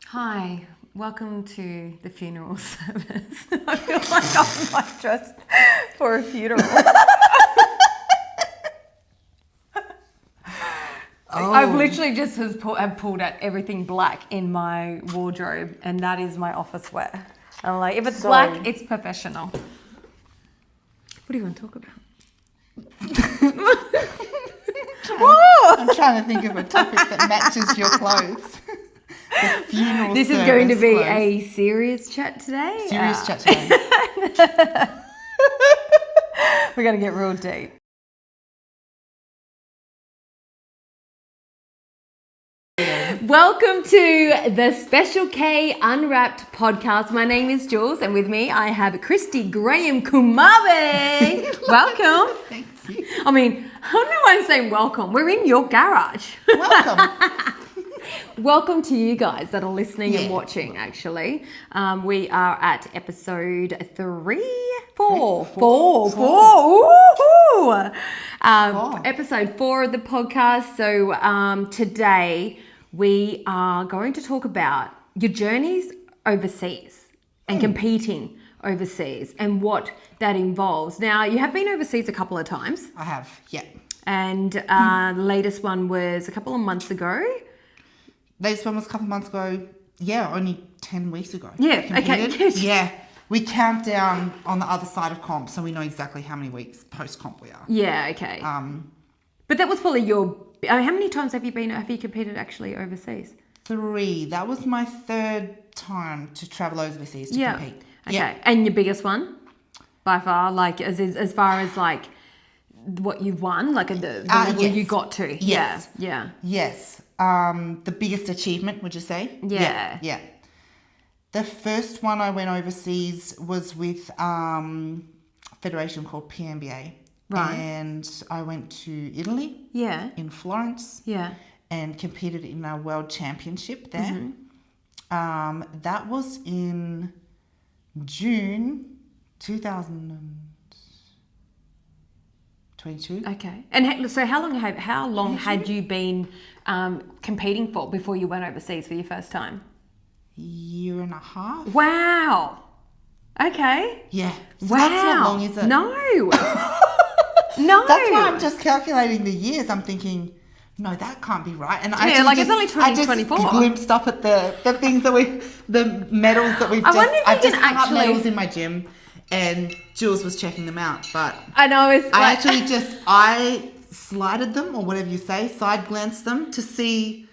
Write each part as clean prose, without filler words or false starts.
Hi, welcome to the funeral service. I feel like I'm like dressed for a funeral. I've literally just have pulled out everything black in my wardrobe, and that is my office wear. I'm like, if it's black, it's professional. What do you want to talk about? I'm trying to think of a topic that matches your clothes. The funeral This is going to be a serious chat today. Serious chat today. We're going to get real deep. Welcome to the Special K Unwrapped podcast. My name is Juelz, and with me I have Kristy Graham Kumabe. Welcome. Thank you. I mean, I don't know why I'm saying welcome. We're in your garage. Welcome. Welcome to you guys that are listening and watching, actually. We are at episode 4. Episode 4 of the podcast. So today we are going to talk about your journeys overseas and competing overseas and what that involves. Now, you have been overseas a couple of times. I have, yeah. And the latest one was a couple of months ago. Latest one was a couple of months ago. Yeah, only 10 weeks ago. Yeah, okay. Good. Yeah. We count down on the other side of comp, so we know exactly how many weeks post-comp we are. Yeah, okay. But that was probably your... how many times have you competed actually overseas? 3. That was my 3rd time to travel overseas to compete. Okay. Yeah. And your biggest one? By far, like as far as like what you won, like the level you got to? Yes. Yeah. Yes. The biggest achievement, would you say? Yeah. Yeah. The first one I went overseas was with a federation called PMBA. Right. And I went to Italy. Yeah. In Florence. Yeah. And competed in a world championship there. Mm-hmm. That was in June 2022. Okay. And so how long had you been competing for before you went overseas for your first time? Year and a half. Wow. Okay. Yeah. So wow. That's not long, is it? No. No. That's why I'm just calculating the years. I'm thinking, no, that can't be right. And it's only 2024. I just glimpsed up at the things that the medals that we've I've just hung up medals in my gym, and Jules was checking them out. But I know I slided them, or whatever you say, side glanced them to see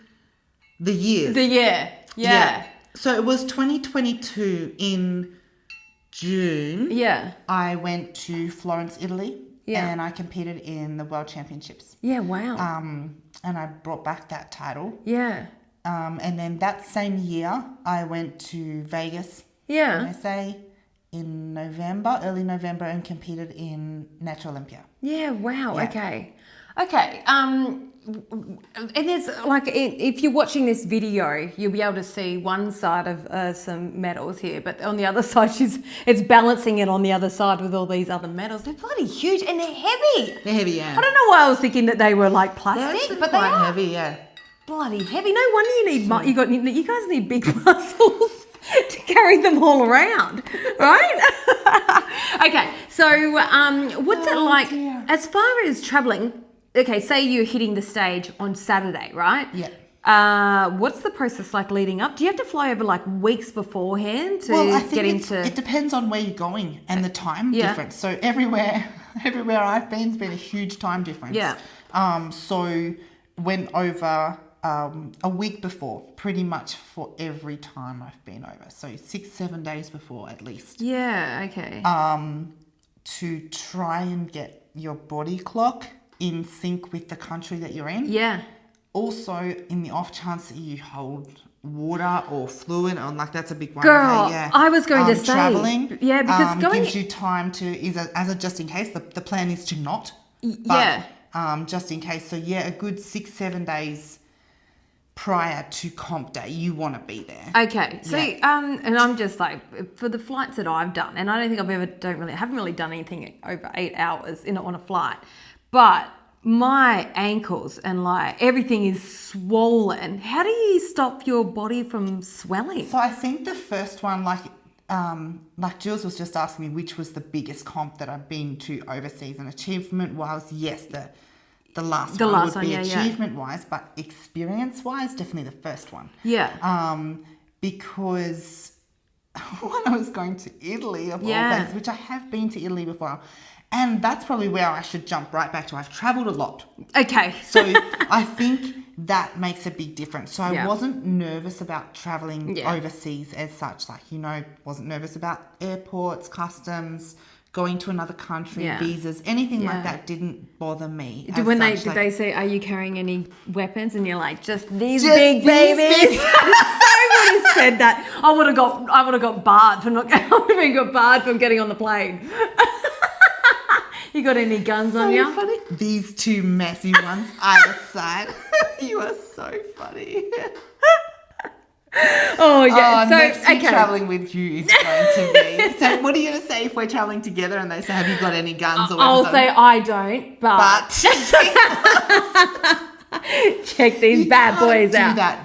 the years. The year. Yeah. So it was 2022 in June. Yeah. I went to Florence, Italy. Yeah. And I competed in the World Championships. Yeah, wow. And I brought back that title. Yeah. And then that same year, I went to Vegas, USA, in early November, and competed in Natural Olympia. Yeah, wow, yeah. Okay. And there's like, if you're watching this video, you'll be able to see one side of some medals here, but on the other side, it's balancing it on the other side with all these other medals. They're bloody huge and they're heavy. They're heavy, yeah. I don't know why I was thinking that they were like plastic, but they are heavy, yeah. Bloody heavy. No wonder you need you guys need big muscles to carry them all around, right? Okay, so what's it like as far as traveling? Okay, say you're hitting the stage on Saturday, right? Yeah. What's the process like leading up? Do you have to fly over like weeks beforehand to get into... It depends on where you're going and the time difference. So everywhere I've been has been a huge time difference. Yeah. So went over a week before, pretty much for every time I've been over. So 6-7 days before at least. Yeah, okay. To try and get your body clock in sync with the country that you're in. Yeah. Also, in the off chance that you hold water or fluid, or like that's a big one. Girl, okay, yeah. I was going to say. Traveling. Yeah, because gives you time to, as a just in case, the plan is to not. Yeah. But, just in case. So yeah, a good 6-7 days prior to comp day, you want to be there. Okay. So, and I'm just like, for the flights that I've done, and I don't think I haven't really done anything over 8 hours on a flight. But my ankles and like everything is swollen. How do you stop your body from swelling? So I think the first one, like Juelz was just asking me which was the biggest comp that I've been to overseas, and achievement-wise, yes, the last one would be achievement-wise, but experience-wise, definitely the first one. Yeah. Because when I was going to Italy, of all places, which I have been to Italy before, and that's probably where I should jump right back to. I've travelled a lot. Okay. So I think that makes a big difference. So I wasn't nervous about travelling overseas as such. Like, wasn't nervous about airports, customs, going to another country, visas, anything like that didn't bother me. Did they say, are you carrying any weapons? And you're like, just these big babies. I would have said that. I would have got barred for not. I would have got barred from getting on the plane. You got any guns on you? Funny. These two messy ones either side. You are so funny. Oh yeah. So next week traveling with you is going to be. So what are you going to say if we're traveling together and they say, "Have you got any guns?" Or I'll say I don't, but check these bad boys out. That.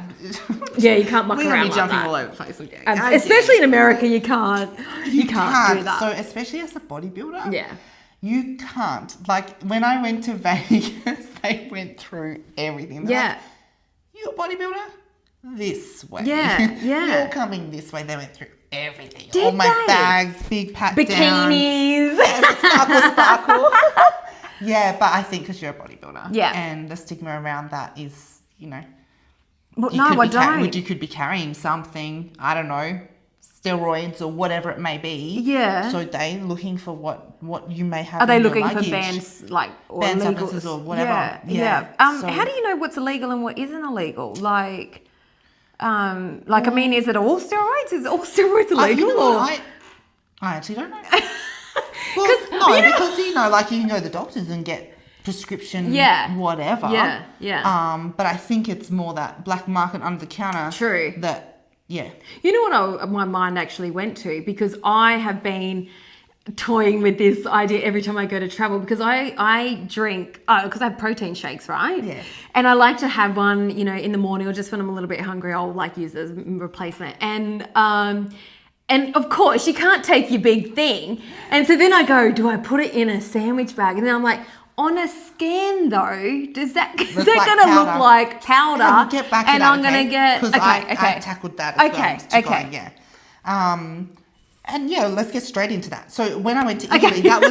Yeah, you can't muck We're around going to be jumping like that. all over the place again. Especially in America, you can't. You can't do that. So especially as a bodybuilder. Yeah. You can't. Like, when I went to Vegas, they went through everything. They're like, you're a bodybuilder? This way. Yeah. You're coming this way. They went through everything. Did all my they? bags, big pat bikinis. Down. Sparkle. Yeah, but I think because you're a bodybuilder. Yeah. And the stigma around that is, Well, no, I don't. You could be carrying something, I don't know, steroids or whatever it may be. Yeah. So they looking for what you may have. Are they in looking your for luggage. bands or band illegal substances or whatever? Yeah. So, how do you know what's illegal and what isn't illegal? I mean, is it all steroids? Is all steroids illegal? I actually don't know. Because you can go to the doctors and get prescription, whatever. Yeah. But I think it's more that black market under the counter. True. That, yeah. You know what my mind actually went to? Because I have been toying with this idea every time I go to travel, because I drink, because I have protein shakes, right? Yeah. And I like to have one, in the morning, or just when I'm a little bit hungry, I'll use it as a replacement. And of course, you can't take your big thing. And so then I go, do I put it in a sandwich bag? And then I'm like, on a scan though, is that going to look like powder? Yeah, we'll get back to that, I'm going to get... Because I tackled that as well. Yeah. And yeah, let's get straight into that. So when I went to Italy, that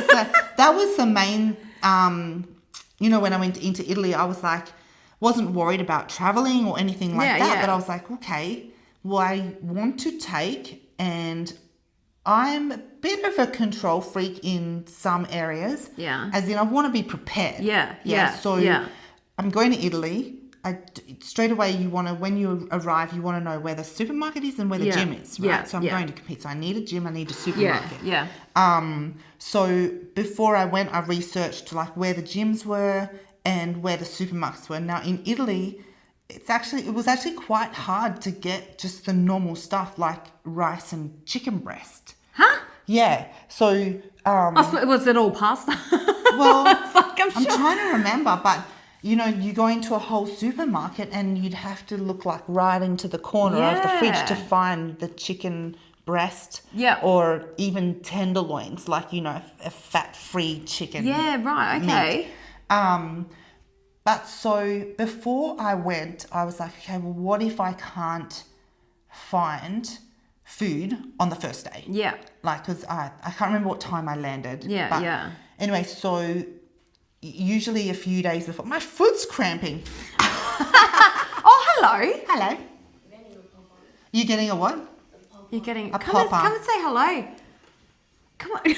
was the main, when I went into Italy, I was like, wasn't worried about traveling or anything like that. But I was like, okay, well, I want to take, and I'm a bit of a control freak in some areas. Yeah. As in, I want to be prepared. Yeah. So I'm going to Italy. Straight away, when you arrive, you want to know where the supermarket is and where the gym is, right? Yeah. So I'm going to compete. So I need a gym, I need a supermarket. Yeah. So before I went, I researched where the gyms were and where the supermarkets were. Now in Italy, it was actually quite hard to get just the normal stuff like rice and chicken breast. Huh? Yeah. So was it all pasta? Well, I'm trying to remember, but you go into a whole supermarket and you'd have to look right into the corner of the fridge to find the chicken breast, or even tenderloins, a fat-free chicken. Yeah, right. Okay. Meat. But so before I went, I was like, okay, well, what if I can't find food on the first day? Yeah. Because I can't remember what time I landed. Yeah. Anyway, so usually a few days before, my foot's cramping. Oh, hello. Hello. You getting a what? You're getting a come popper. And say hello. Come on.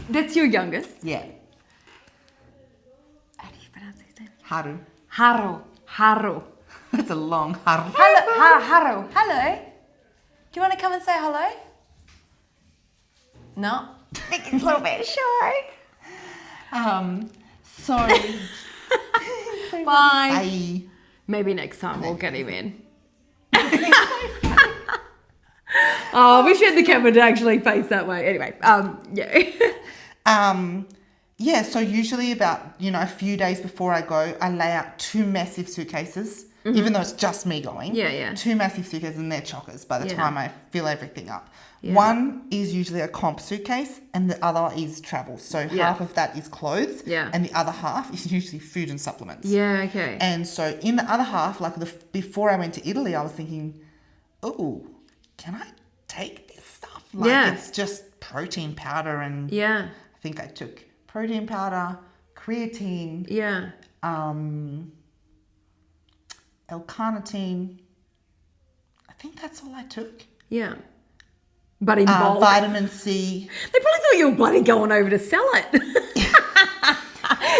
That's your youngest. Yeah. How do you pronounce his name? Haru. That's a long haru. Haru. Hello. Do you want to come and say hello? No. He's a little bit shy. Sorry. Bye. Bye. Maybe next time we'll get him in. Oh, we wish we had the camera to actually face that way. Anyway, Yeah, so usually about, a few days before I go, I lay out 2 massive suitcases, even though it's just me going. Yeah. 2 massive suitcases and they're chockers by the time I fill everything up. Yeah. One is usually a comp suitcase and the other is travel. So half of that is clothes and the other half is usually food and supplements. Yeah, okay. And so in the other half, like before I went to Italy, I was thinking, oh, can I take this stuff? Like it's just protein powder and I think I took protein powder, creatine, L-carnitine. I think that's all I took. Yeah. But in bulk. Vitamin C. They probably thought you were bloody going over to sell it.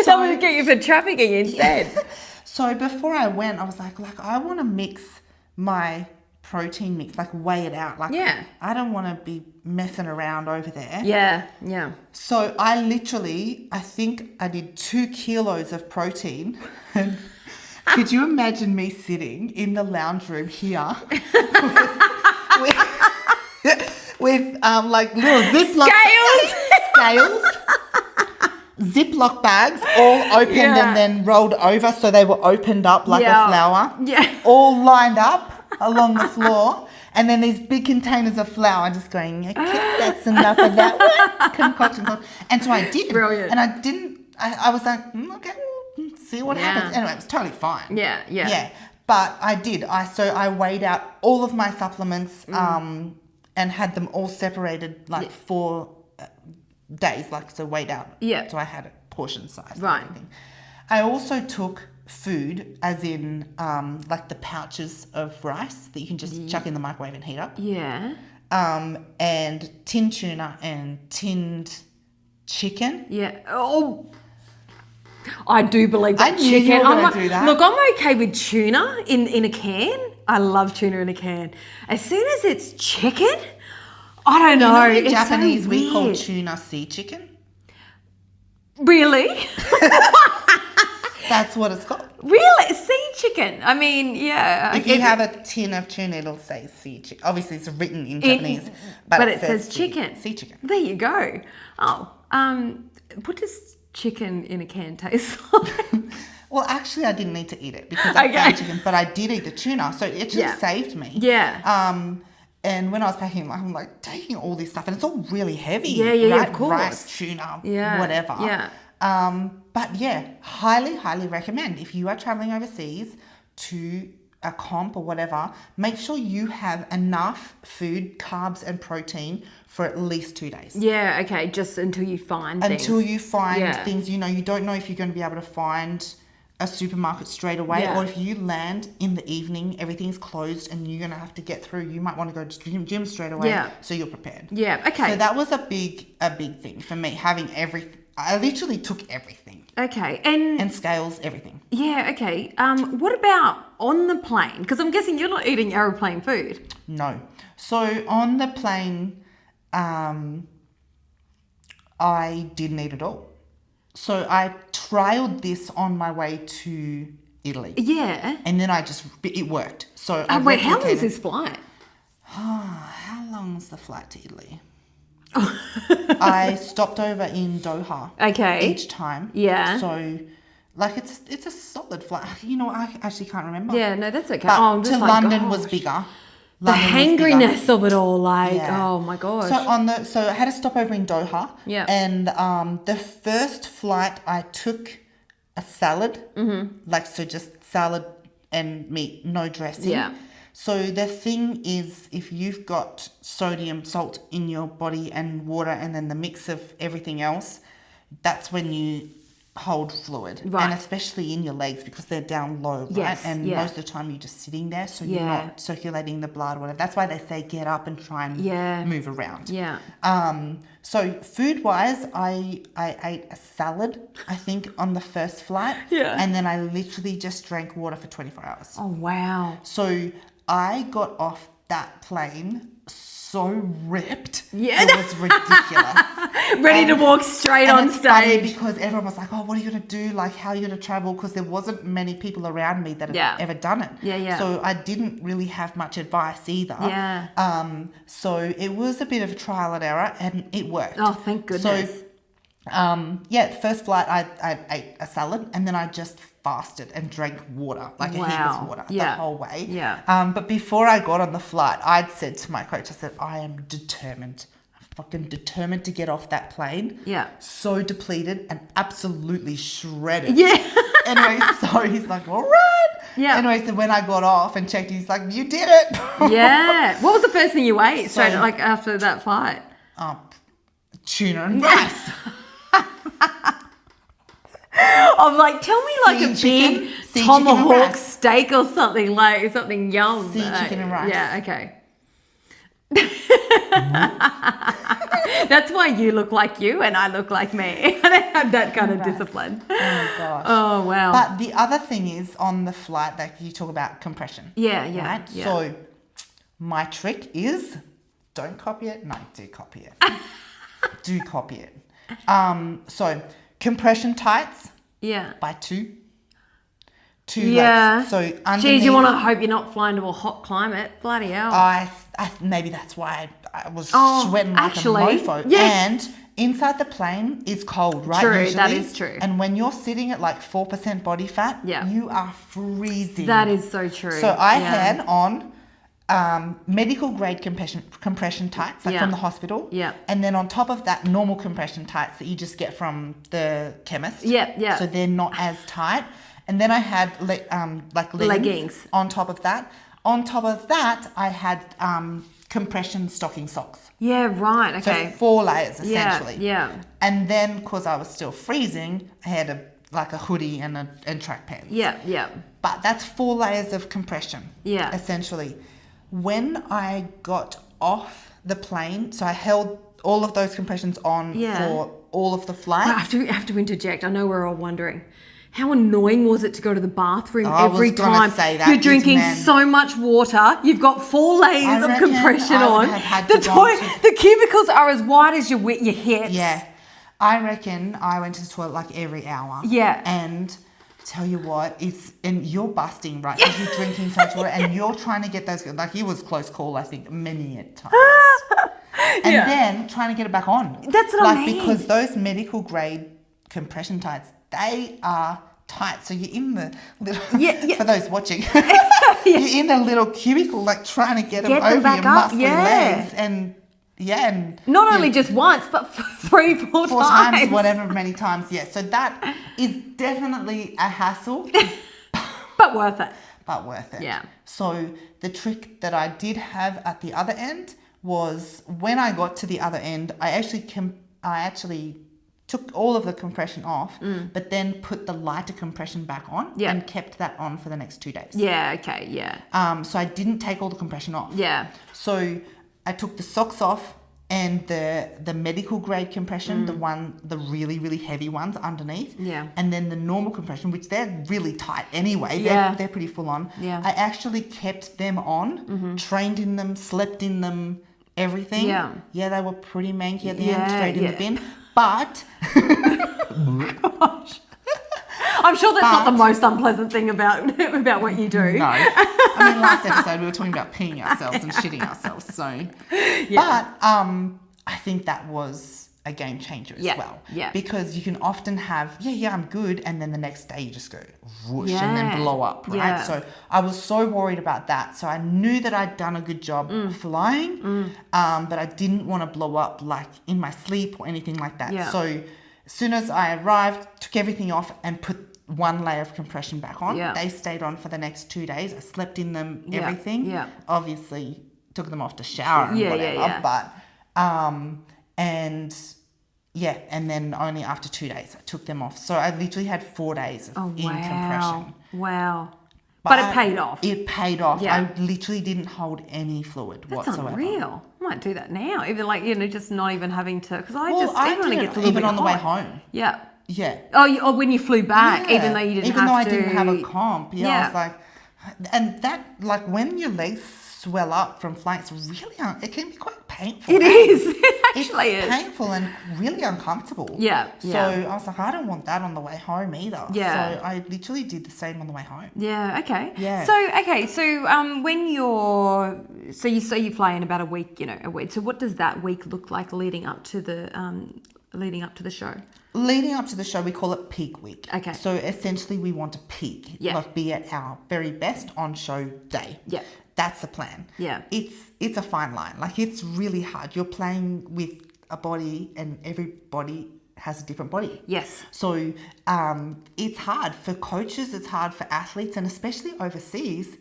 Someone would get you for trafficking instead. Yeah. So before I went, I was like I want to mix my protein mix, like weigh it out. Like I don't want to be messing around over there. Yeah. So I think I did 2 kilos of protein. Could you imagine me sitting in the lounge room here with like little Ziploc scales, Ziploc bags all opened and then rolled over so they were opened up like a flour. Yeah. All lined up along the floor. And then these big containers of flour just going, okay, that's enough of that one. Concoction. And so I did. Brilliant. And I was like, okay, we'll see what happens. Anyway, it was totally fine. Yeah. But I did. So I weighed out all of my supplements and had them all separated like 4 days, so weighed out. Yeah. So I had a portion size. Right. I also took food, as in like the pouches of rice that you can just chuck in the microwave and heat up. Yeah. And tinned tuna and tinned chicken. Yeah. Oh, I do believe that I knew chicken. you were going to do that. Look, I'm okay with tuna in a can. I love tuna in a can. As soon as it's chicken, I don't know. In It's Japanese, so we call weird. tuna sea chicken. Really? That's what it's called. Really? Sea chicken? I mean, yeah. If you have a tin of tuna, it'll say sea chicken. Obviously, it's written in Japanese, but it says chicken. Sea chicken. There you go. Oh, what does chicken in a can taste like? Well, actually, I didn't need to eat it because I found chicken, but I did eat the tuna, so it just saved me. Yeah. And when I was packing, I'm like taking all this stuff, and it's all really heavy. Yeah, right? of course. Rice, tuna, whatever. Yeah. But yeah, highly, highly recommend if you are traveling overseas to a comp or whatever, make sure you have enough food, carbs and protein for at least 2 days. Yeah, okay, just until you find things. Until you find things, you don't know if you're going to be able to find a supermarket straight away, or if you land in the evening, everything's closed and you're going to have to get through, you might want to go to the gym straight away, so you're prepared. Yeah, okay. So that was a big thing for me, having everything. I literally took everything. Okay, and scales, everything. Yeah, okay. What about on the plane? Because I'm guessing you're not eating aeroplane food. No. So on the plane, I didn't eat at all. So I trialed this on my way to Italy. Yeah. And then it worked. So wait, how long is this flight? How long is the flight to Italy? I stopped over in Doha. Okay. Each time. Yeah. So, it's a solid flight. I actually can't remember. Yeah, no, that's okay. But to London was bigger. The hangriness of it all, oh my gosh. So I had a stopover in Doha. Yeah. And the first flight I took a salad. Mm-hmm. So just salad and meat, no dressing. Yeah. So the thing is, if you've got sodium, salt in your body and water and then the mix of everything else, that's when you hold fluid. Right. And especially in your legs because they're down low, right? Yes, and most of the time you're just sitting there, so you're not circulating the blood, whatever. That's why they say get up and try and move around. Yeah. So food-wise, I ate a salad, I think, on the first flight. Yeah. And then I literally just drank water for 24 hours. Oh, wow. So I got off that plane so ripped. Yeah. It was ridiculous. Ready to walk straight on it's funny stage. because everyone was like, oh, what are you going to do? How are you going to travel? Because there wasn't many people around me that had ever done it. Yeah. So I didn't really have much advice either. Yeah. So it was a bit of a trial and error and it worked. Oh, thank goodness. So The first flight I ate a salad, and then I just fasted and drank water, like a heap of water the whole way. Yeah. But before I got on the flight, I'd said to my coach, I said, I am determined. I'm fucking determined to get off that plane. Yeah. So depleted and absolutely shredded. Yeah. Anyway, so he's like, all right. Yeah. Anyway, so when I got off and checked, he's like, you did it. Yeah. What was the first thing you ate straight like after that flight? Tuna and rice. I'm like, tell me like a big tomahawk steak or something, like something yum. Sea chicken and rice. Yeah, okay. That's why you look like you and I look like me. I don't have that kind of discipline. Oh, gosh. Oh, wow. But the other thing is on the flight, like you talk about compression. Yeah. Right? Yeah. So my trick is don't copy it. No, do copy it. Do copy it. So compression tights. Yeah. By two yeah. legs. So underneath. Geez, you want to hope you're not flying to a hot climate. Bloody hell. I maybe that's why I was sweating like a mofo. Yeah. And inside the plane is cold, right? True, usually. that is true. And when you're sitting at like 4% body fat, you are freezing. That is so true. So I had on medical grade compression tights, like from the hospital. Yeah. And then on top of that, normal compression tights that you just get from the chemist. Yeah. So they're not as tight. And then I had like leggings on top of that. On top of that, I had compression stocking socks. Yeah, right. Okay. So 4 layers essentially. Yeah. And then, because I was still freezing, I had a hoodie and track pants. Yeah. But that's 4 layers of compression. Yeah. Essentially. When I got off the plane, so I held all of those compressions on for all of the flight. I have to interject. I know we're all wondering. How annoying was it to go to the bathroom every time? You're drinking so much water. You've got 4 layers of compression on. The cubicles are as wide as your hips. Yeah. I reckon I went to the toilet like every hour. Yeah. And tell you what, and you're busting, right? Because you're drinking so much water and you're trying to get those, like it was close call, I think, many a times. And then trying to get it back on. That's what I mean. Because those medical grade compression tights, they are tight. So you're in the little, for those watching, you're in a little cubicle, like trying to get them over your muscly legs. And not only just once, but 3, 4 times. Whatever, many times. Yeah. So that is definitely a hassle. But worth it. Yeah. So the trick that I did have at the other end was when I got to the other end, I actually took all of the compression off, but then put the lighter compression back on and kept that on for the next 2 days. Yeah, okay, yeah. So I didn't take all the compression off. Yeah. So I took the socks off and the medical grade compression, the really, really heavy ones underneath. Yeah. And then the normal compression, which they're really tight anyway. Yeah. They're pretty full on. Yeah. I actually kept them on, trained in them, slept in them, everything. Yeah. Yeah, they were pretty manky at the end, straight in the bin. But gosh, I'm sure that's not the most unpleasant thing about what you do. No, I mean last episode we were talking about peeing ourselves and shitting ourselves. So, but I think that was a game changer as well. Yeah, because you can often have I'm good, and then the next day you just go whoosh and then blow up, right? Yeah. So I was so worried about that. So I knew that I'd done a good job flying, but I didn't want to blow up like in my sleep or anything like that. Yeah. So as soon as I arrived, took everything off and put 1 layer of compression back on. Yeah. They stayed on for the next 2 days. I slept in them, everything. Yeah. Obviously took them off to shower and whatever. But and then only after 2 days I took them off. So I literally had 4 days in compression. Wow. But it paid off. It paid off. Yeah. I literally didn't hold any fluid whatsoever. That's unreal. I might do that now. Even just not even having to, because even when it gets a little even bit on the hot. way home. Yeah. Yeah. Oh, when you flew back, even though you didn't have to. Even though I didn't have a comp. Yeah. I was like, and that, like when your legs swell up from flying, it's really, it can be quite painful. It is. It actually is. It's painful and really uncomfortable. Yeah. So I was like, I don't want that on the way home either. Yeah. So I literally did the same on the way home. Yeah. Okay. Yeah. So when you fly in about a week, a week. So what does that week look like leading up to the leading up to the show? Leading up to the show, we call it peak week. Okay. So essentially we want to peak, like be at our very best on show day. Yeah. That's the plan. Yeah. It's a fine line. Like, it's really hard. You're playing with a body, and every body has a different body. Yes. So it's hard for coaches, it's hard for athletes, and especially overseas.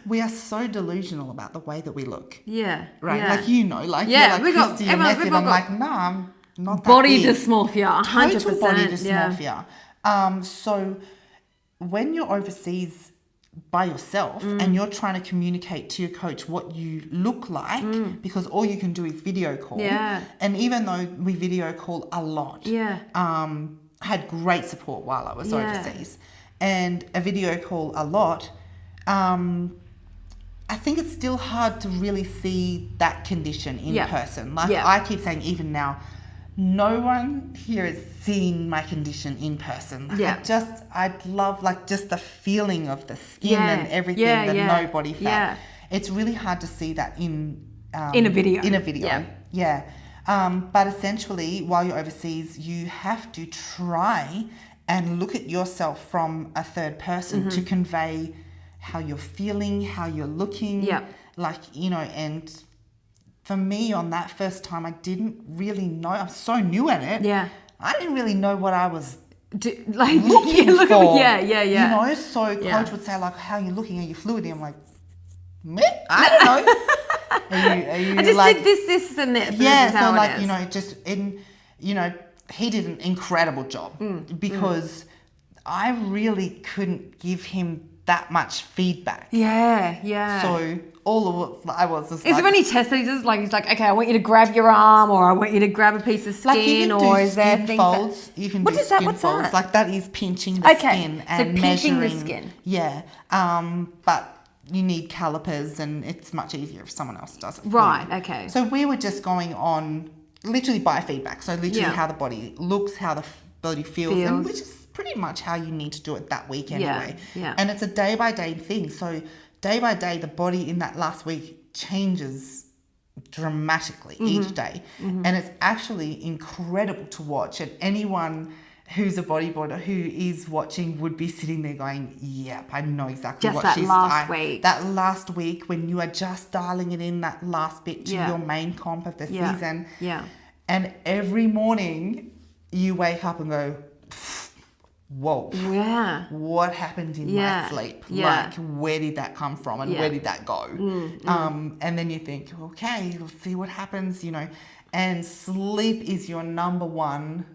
We are so delusional about the way that we look. Yeah. Right? Yeah. Like, you know, like, yeah, you're like Kristy, you're massive. I'm like, no, I'm not that body big. dysmorphia, 100%. Total body dysmorphia. So when you're overseas by yourself and you're trying to communicate to your coach what you look like, because all you can do is video call. Yeah. And even though we video call a lot, had great support while I was overseas, and a video call a lot, I think it's still hard to really see that condition in person. Like, I keep saying, even now, no one here is seeing my condition in person. Like, I'd love, like, just the feeling of the skin and everything, no body fat. Yeah. It's really hard to see that in a video. But essentially, while you're overseas, you have to try and look at yourself from a third person to convey how you're feeling, how you're looking. Like, you know, and for me, on that first time, I didn't really know. I'm so new at it. Yeah. I didn't really know what I was looking You for. know, so coach would say, like, how are you looking? Are you fluid? I'm like, me? I don't know. Are you I just like, did this, and this. Yeah, so like, you know, just in, you know, he did an incredible job because I really couldn't give him that much feedback. Yeah. So all of what I was just is there any test that he does? Like, he's like, okay, I want you to grab your arm, or I want you to grab a piece of skin, like, you can or do is there skin things folds? You can what do is that? skin What's folds. that? Like, that is pinching the skin and so pinching measuring the skin. Yeah. But you need calipers, and it's much easier if someone else does it. Right. Okay. So we were just going on literally biofeedback. So literally how the body looks, how the body feels. And which is pretty much how you need to do it that week anyway. Yeah. And it's a day by day thing. So day by day, the body in that last week changes dramatically each day. And it's actually incredible to watch. And anyone who's a bodybuilder who is watching would be sitting there going, yep, I know exactly what she's week. That last week when you are just dialing it in, that last bit to your main comp of the season. Yeah. And every morning you wake up and go, whoa. Yeah. What happened in my sleep? Yeah. Like, where did that come from, and where did that go? And then you think, okay, let's see what happens, you know. And sleep is your number one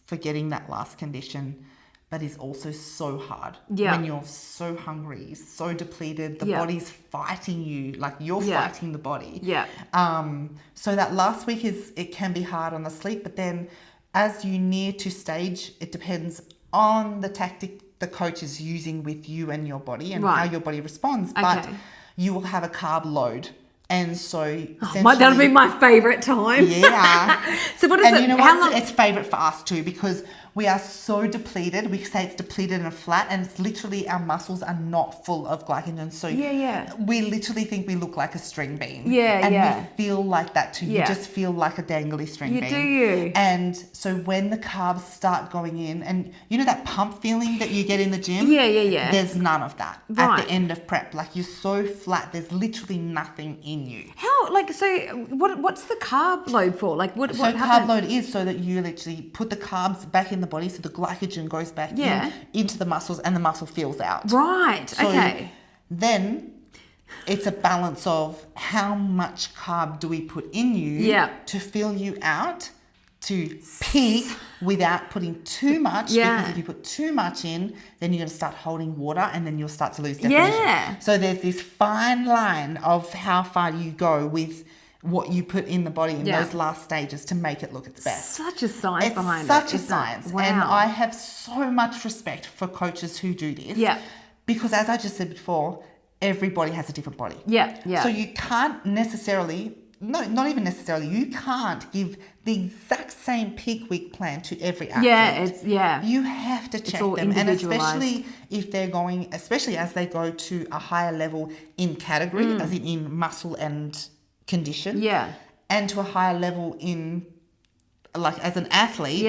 for getting that last condition, but is also so hard when you're so hungry, so depleted, the body's fighting you, like you're fighting the body. So that last week it can be hard on the sleep, but then as you near to stage, it depends on the tactic the coach is using with you and your body and how your body responds. But you will have a carb load. And so that'll be my favourite time. Yeah. So what is and it? You know what? It's favourite for us too, because we are so depleted. We say it's depleted and flat, and it's literally our muscles are not full of glycogen. So we literally think we look like a string bean. And we feel like that too. You just feel like a dangly string bean. Do you? And so when the carbs start going in, and you know that pump feeling that you get in the gym? Yeah. There's none of that at the end of prep. Like, you're so flat. There's literally nothing in you. How, like, so what's the carb load for? Like, what happens? Carb load is so that you literally put the carbs back in the body, so the glycogen goes back into the muscles, and the muscle feels out. Right. So okay. Then it's a balance of how much carb do we put in you to fill you out, to peak without putting too much. Because if you put too much in, then you're going to start holding water, and then you'll start to lose definition. So there's this fine line of how far you go with what you put in the body in those last stages to make it look its best. Such a science behind it. It's such a science. Wow. And I have so much respect for coaches who do this. Because as I just said before, everybody has a different body. So you can't necessarily, not even necessarily, you can't give the exact same peak week plan to every athlete. You have to check them. And especially if they're going, especially as they go to a higher level in category, as in muscle and condition. and to a higher level in, like, as an athlete,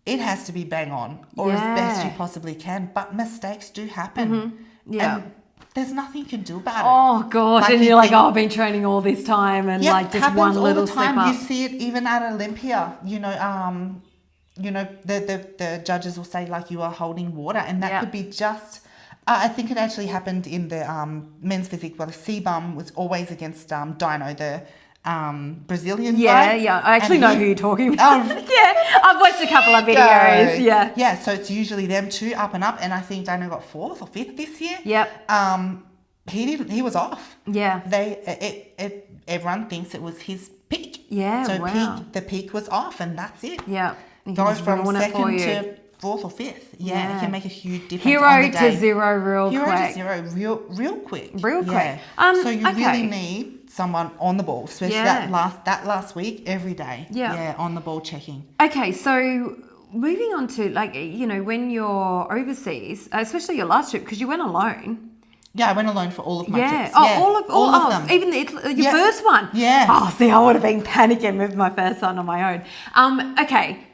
it has to be bang on or as best you possibly can. But mistakes do happen. And there's nothing you can do about it. Oh, gosh. Like, and you're like, I've been training all this time and like just one little slip up. You see it even at Olympia, the judges will say, like, you are holding water, and that could be just... I think it actually happened in the men's physique, where the C-bum was always against Dino, the Brazilian guy. Yeah. I actually know who you're talking about. I've watched a couple of videos. Yeah, so it's usually them two up and up, and I think Dino got 4th or 5th this year. He was off. Everyone thinks it was his peak. The peak was off, and that's it. Goes from 2nd to 4th or 5th. It can make a huge difference. Hero to zero real quick. Real quick. So you really need someone on the ball, especially that last week, every day. On the ball checking. Okay, so moving on to, like, when you're overseas, especially your last trip, because you went alone. Yeah, I went alone for all of my trips. All of them. Even your first one. Oh, see, I would have been panicking with my first one on my own. Okay.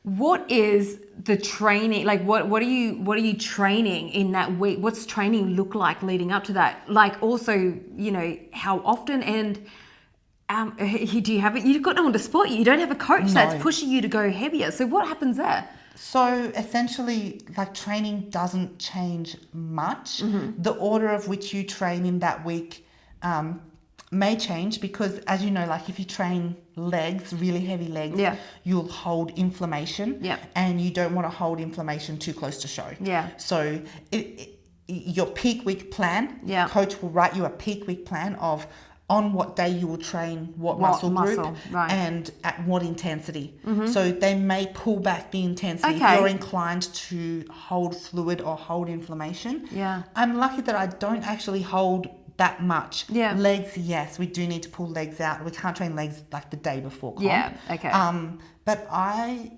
What is the training? Like, what are you training in that week? What's training look like leading up to that? Like, also, how often, and do you have it? You've got no one to support you. You don't have a coach that's pushing you to go heavier. So what happens there? So essentially, like, training doesn't change much. The order of which you train in that week may change, because, as you know, like, if you train legs, really heavy legs, you'll hold inflammation, and you don't want to hold inflammation too close to show. So your peak week plan, coach will write you a peak week plan of on what day you will train what muscle group, and at what intensity. So they may pull back the intensity if you're inclined to hold fluid or hold inflammation. I'm lucky that I don't actually hold that much. Legs, yes, we do need to pull legs out. We can't train legs like the day before comp. But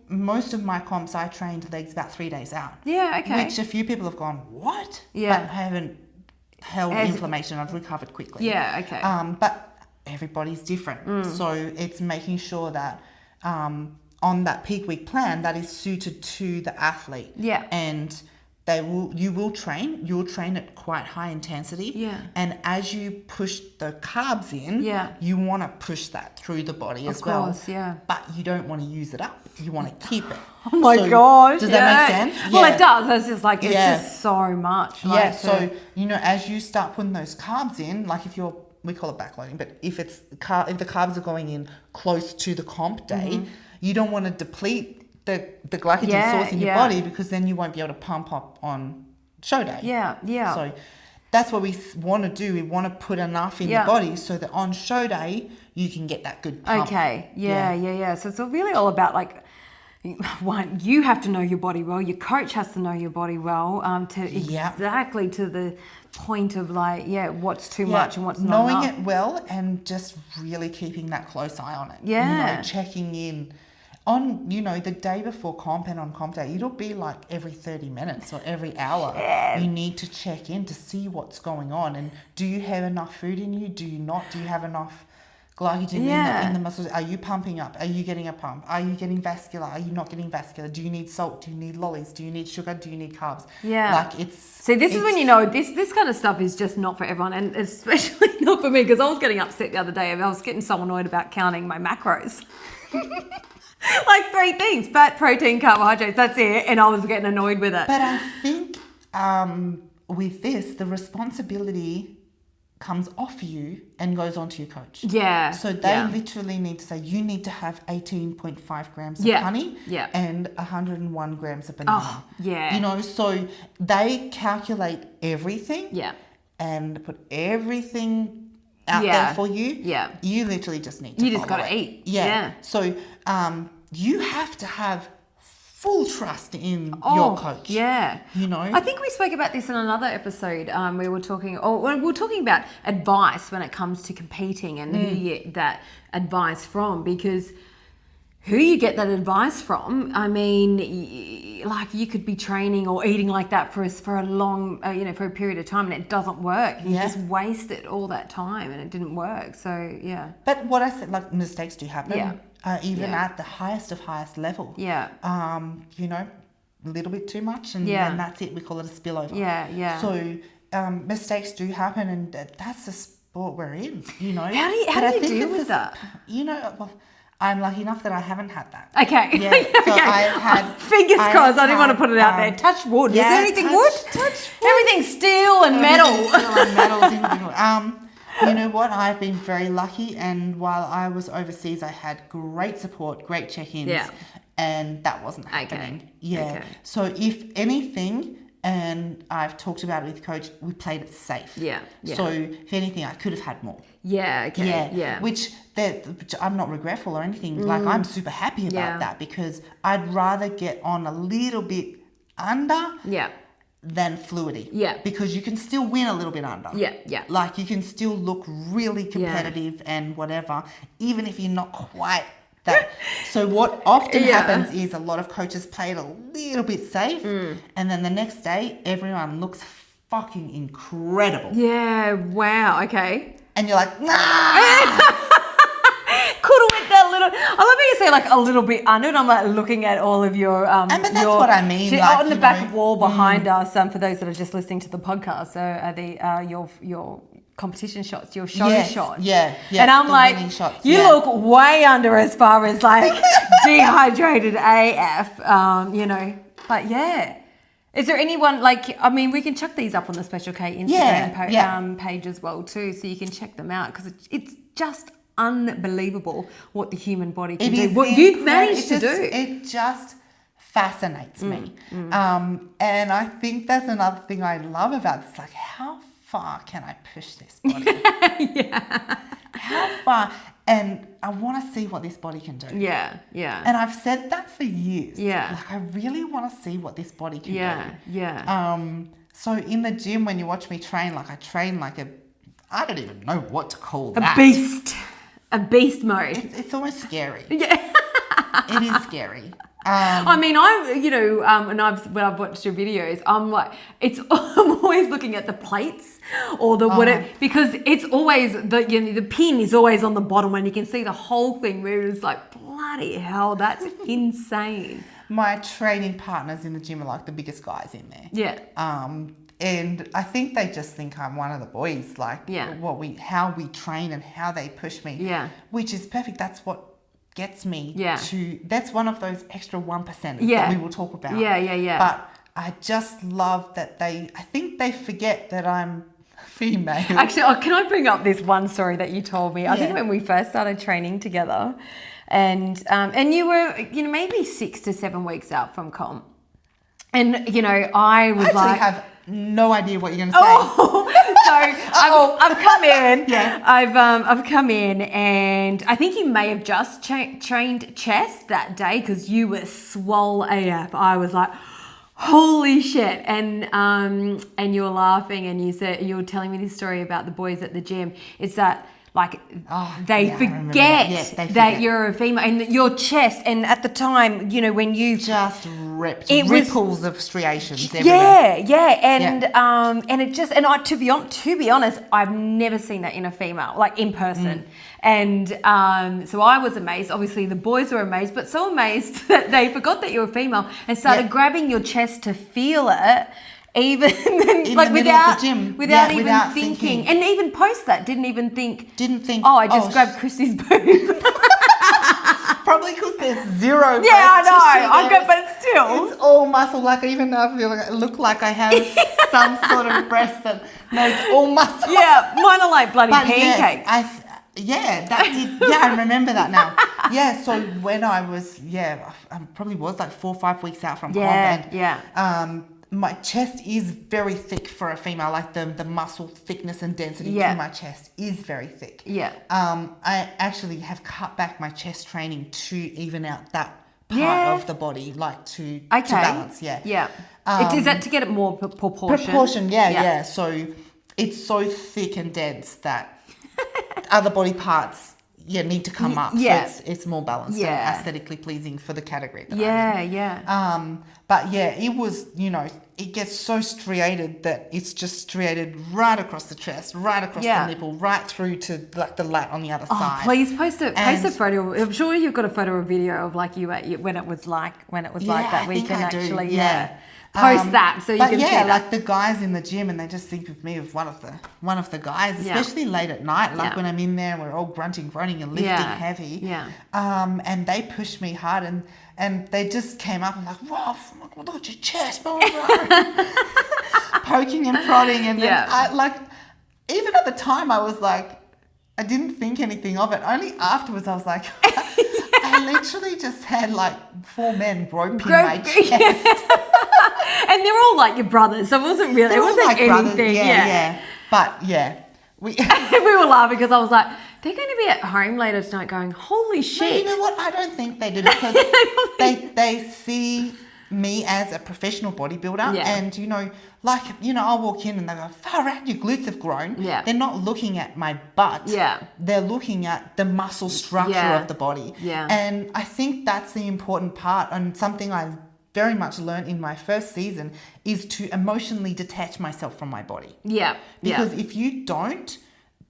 most of my comps, I trained legs about 3 days out. Which a few people have gone, what? But I haven't held inflammation. I've recovered quickly. But everybody's different. So it's making sure that on that peak week plan, that is suited to the athlete. And you'll train at quite high intensity. And as you push the carbs in, you want to push that through the body as well. But you don't want to use it up. You want to keep it. Oh my gosh. Does that make sense? Well, it does. It's just like, it's just so much. So, as you start putting those carbs in, like, we call it backloading, but if the carbs are going in close to the comp day, you don't want to deplete the glycogen source in your body, because then you won't be able to pump up on show day. So that's what we want to do. We want to put enough in your body so that on show day you can get that good pump. So it's really all about, like, one, you have to know your body well. Your coach has to know your body well, to exactly to the point of, like, what's too much and what's not enough. Knowing it well, and just really keeping that close eye on it. Checking in on, the day before comp and on comp day. It'll be like every 30 minutes or every hour. You need to check in to see what's going on. And do you have enough food in you? Do you not? Do you have enough glycogen in the muscles? Are you pumping up? Are you getting a pump? Are you getting vascular? Are you not getting vascular? Do you need salt? Do you need lollies? Do you need sugar? Do you need carbs? So this is when you know this kind of stuff is just not for everyone, and especially not for me, because I was getting upset the other day. I was getting so annoyed about counting my macros. Like 3 things: fat, protein, carbohydrates. That's it. And I was getting annoyed with it. But I think with this, the responsibility comes off you and goes on to your coach. So they literally need to say, you need to have 18.5 grams of honey and 101 grams of banana. So they calculate everything and put everything out there for you. You literally just need to You just got to eat. So you have to have full trust in your coach. I think we spoke about this in another episode. We were talking about advice when it comes to competing, and who you get that advice from, because who you get that advice from. I mean, like you could be training or eating like that for a long, for a period of time, and it doesn't work. You just wasted all that time, and it didn't work. So yeah. But what I said, like mistakes do happen. Yeah. Even at the highest level. Yeah. A little bit too much, and then that's it. We call it a spillover. Yeah. Yeah. So mistakes do happen, and that's the sport we're in. How do you deal with that? Well, I'm lucky enough that I haven't had that. Okay. Yeah. So I've had fingers crossed. I didn't want to put it out there. Touch wood. Yeah, is there anything wood? Touch wood. Everything's steel and metal. You know what? I've been very lucky, and while I was overseas, I had great support, great check-ins. Yeah. And that wasn't happening. Okay. Yeah. Okay. So if anything, and I've talked about it with Coach, we played it safe. Yeah. So if anything, I could have had more. Yeah. Okay. Yeah. Which I'm not regretful or anything. Like I'm super happy about that, because I'd rather get on a little bit under. Yeah. Than fluidity. Yeah. Because you can still win a little bit under. Yeah. Yeah. Like you can still look really competitive and whatever, even if you're not quite that. So what often happens is a lot of coaches play it a little bit safe, and then the next day everyone looks fucking incredible. Yeah. Wow. Okay. And you're like, nah. Could have went that little. I love how you say like a little bit under. And I'm like looking at all of your. But that's what I mean. Like, on the back wall behind us. For those that are just listening to the podcast, so are the your competition shots, your show shots. Yeah. And I'm like, you look way under as far as like dehydrated AF. But yeah. Is there anyone we can chuck these up on the Special K Instagram page as well too, so you can check them out, because it's just unbelievable what the human body can do. What you've managed to do. It just fascinates me. And I think that's another thing I love about it. It's like, how far can I push this body? How far? And I want to see what this body can do. Yeah. And I've said that for years. Yeah. Like, I really want to see what this body can do. Yeah. So in the gym, when you watch me train, like I train like I don't even know what to call that. A beast mode. It's almost scary. Yeah. It is scary. I mean, when I've watched your videos, I'm like, I'm always looking at the plates or the whatever, because it's always the pin is always on the bottom, and you can see the whole thing where it's like, bloody hell, that's insane. My training partners in the gym are like the biggest guys in there. Yeah. And I think they just think I'm one of the boys, like how we train and how they push me. Yeah. Which is perfect. That's what gets me to, that's one of those extra 1% that we will talk about. Yeah. But I just love that I think they forget that I'm female. Actually, can I bring up this one story that you told me? I think when we first started training together, and you were, maybe 6 to 7 weeks out from comp. And, I was have no idea what you're going to say. So I've come in. Yeah. I've come in, and I think you may have just trained chest that day, because you were swole AF. I was like, holy shit. And you were laughing, and you were telling me this story about the boys at the gym. It's that, like, they forget that you're a female, and your chest, and at the time, when you just ripped ripples of striations everywhere. And it just, and to be honest, I've never seen that in a female, like in person. And so I was amazed. Obviously the boys were amazed, but so amazed that they forgot that you were female and started grabbing your chest to feel it. Even like without even thinking, and even post that didn't think. Oh, I just grabbed Kristy's boob. Probably because there's zero. Yeah, I know. But still, it's all muscle. Like even I feel like I look like I have some sort of breast that it's all muscle. Yeah, mine are like bloody pancakes. I remember that now. Yeah, so when I was I probably was like 4 or 5 weeks out from comp, and my chest is very thick for a female, like the muscle thickness and density to my chest is very thick. Yeah. I actually have cut back my chest training to even out that part of the body, like to balance. Yeah. Yeah. Is that to get it more proportion? Proportion, yeah. So it's so thick and dense that other body parts, need to come up. Yeah. So it's more balanced and aesthetically pleasing for the category that I'm in. But yeah, it was, it gets so striated that it's just striated right across the chest, right across the nipple, right through to like the lat on the other side. Please post a photo. I'm sure you've got a photo or video of like you when it was like that. We can actually post that so you can see that. Like the guys in the gym, and they just think of me as one of the guys, especially late at night, like when I'm in there and we're all grunting, groaning and lifting heavy. Yeah. And they pushed me hard and they just came up and like, wow, look at your chest, blah, blah, blah. Poking and prodding. And then I, like, even at the time I was like, I didn't think anything of it. Only afterwards I was like, I literally just had like 4 men groping my chest. And they're all like your brothers, so it wasn't really, it wasn't like anything. Brothers. Yeah. But yeah. We were laughing because I was like, they're going to be at home later tonight going, holy shit. No, you know what? I don't think they did, because they see me as a professional bodybuilder, and I'll walk in and they go, far out, your glutes have grown. Yeah. They're not looking at my butt. Yeah. They're looking at the muscle structure of the body. Yeah. And I think that's the important part, and something I very much learned in my first season is to emotionally detach myself from my body. Yeah. Because if you don't,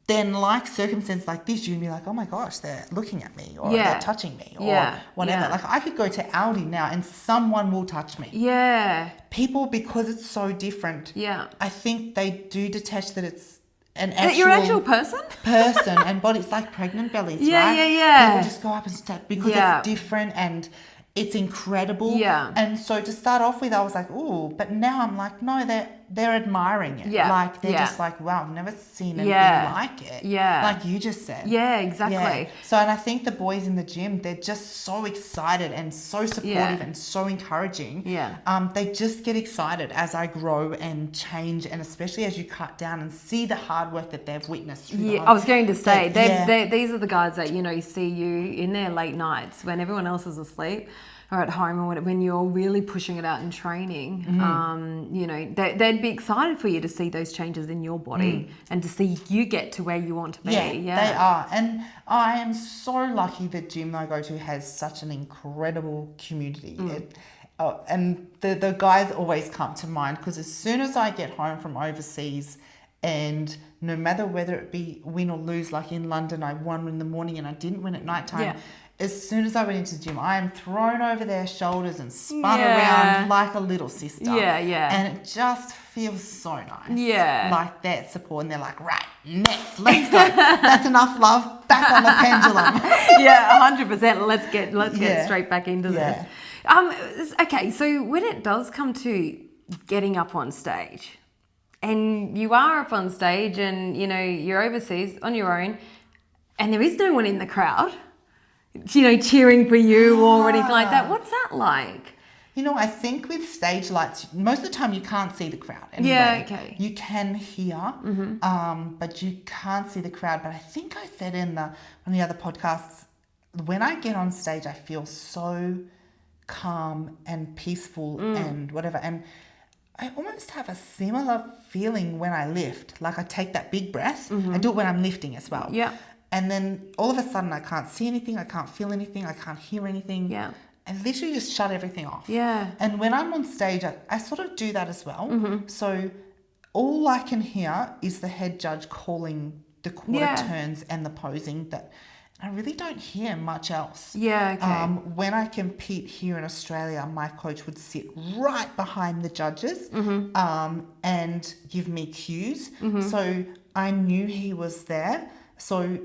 then like circumstances like this, you'd be like, oh my gosh, they're looking at me, or they're touching me, or whatever. Yeah. Like I could go to Aldi now and someone will touch me. Yeah. People, because it's so different. Yeah. I think they do detach that it's an actual person and body. It's like pregnant bellies, right? Yeah. People just go up and step because it's different and it's incredible. Yeah. And so to start off with, I was like, ooh, but now I'm like, no, they're admiring it. Yeah. Like they're just like, wow, I've never seen anything like it. Yeah. Like you just said. Yeah, exactly. Yeah. So, and I think the boys in the gym, they're just so excited and so supportive and so encouraging. Yeah. They just get excited as I grow and change, and especially as you cut down and see the hard work that they've witnessed. I was going to say, these are the guys that, see you in their late nights when everyone else is asleep or at home, or when you're really pushing it out in training. They'd be excited for you to see those changes in your body and to see you get to where you want to be. Yeah, they are. And I am so lucky that gym I go to has such an incredible community. And the guys always come to mind, because as soon as I get home from overseas, and no matter whether it be win or lose, like in London, I won in the morning and I didn't win at nighttime. Yeah. As soon as I went into the gym, I am thrown over their shoulders and spun around like a little sister. Yeah, yeah. And it just feels so nice. Yeah. Like that support. And they're like, right, next, let's go. That's enough love. Back on the pendulum. Yeah, 100%. Let's get straight back into this. Okay, so when it does come to getting up on stage, and you are up on stage and, you're overseas on your own, and there is no one in the crowd, cheering for you or anything like that. What's that like? I think with stage lights, most of the time you can't see the crowd anyway. Yeah, okay. You can hear, but you can't see the crowd. But I think I said in one of the other podcasts, when I get on stage, I feel so calm and peaceful and whatever. And I almost have a similar feeling when I lift. Like I take that big breath. I do it when I'm lifting as well. Yeah. And then all of a sudden I can't see anything, I can't feel anything, I can't hear anything. Yeah. I literally just shut everything off. Yeah. And when I'm on stage, I sort of do that as well. So all I can hear is the head judge calling the quarter turns and the posing. That I really don't hear much else. Yeah, okay. When I compete here in Australia, my coach would sit right behind the judges and give me cues. So I knew he was there. So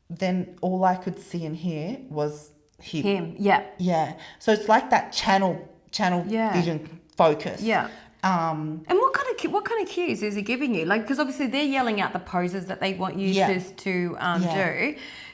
then all I could see and hear was him. Yeah. Yeah. So it's like that channel vision focus. Yeah. And what kind of cues is he giving you? Like, because obviously they're yelling out the poses that they want you to do.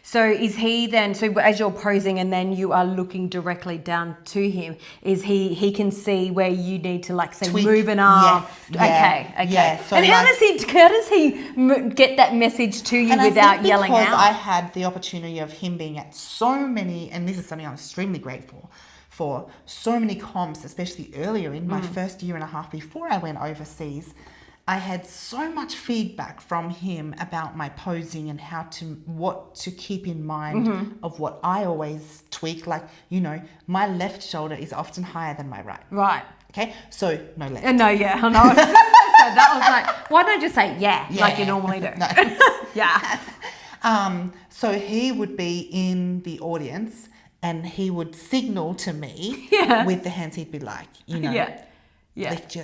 So is he then, so as you're posing and then you are looking directly down to him, is he can see where you need to, like, say, move an arm? Yes. Okay. Yeah. So and how does he get that message to you without yelling out? Because I had the opportunity of him being at so many, and this is something I'm extremely grateful for, so many comps, especially earlier in my first year and a half before I went overseas. I had so much feedback from him about my posing and what to keep in mind of what I always tweak. Like, you know, my left shoulder is often higher than my right. Right. Okay, so no left. No, yeah, I know. That was like, why don't you say yeah, like you normally do? No. Yeah. So he would be in the audience and he would signal to me with the hands. He'd be like, you know, lift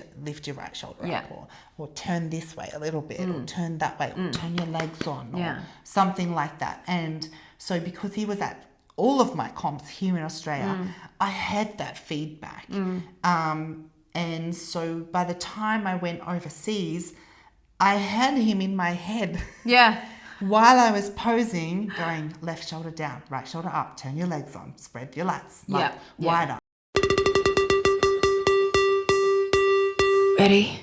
your right shoulder up, or turn this way a little bit, or turn that way, or turn your legs on, or something like that. And so because he was at all of my comps here in Australia, I had that feedback. And so by the time I went overseas, I had him in my head. Yeah. While I was posing, going left shoulder down, right shoulder up, turn your legs on, spread your lats, wide up. Ready?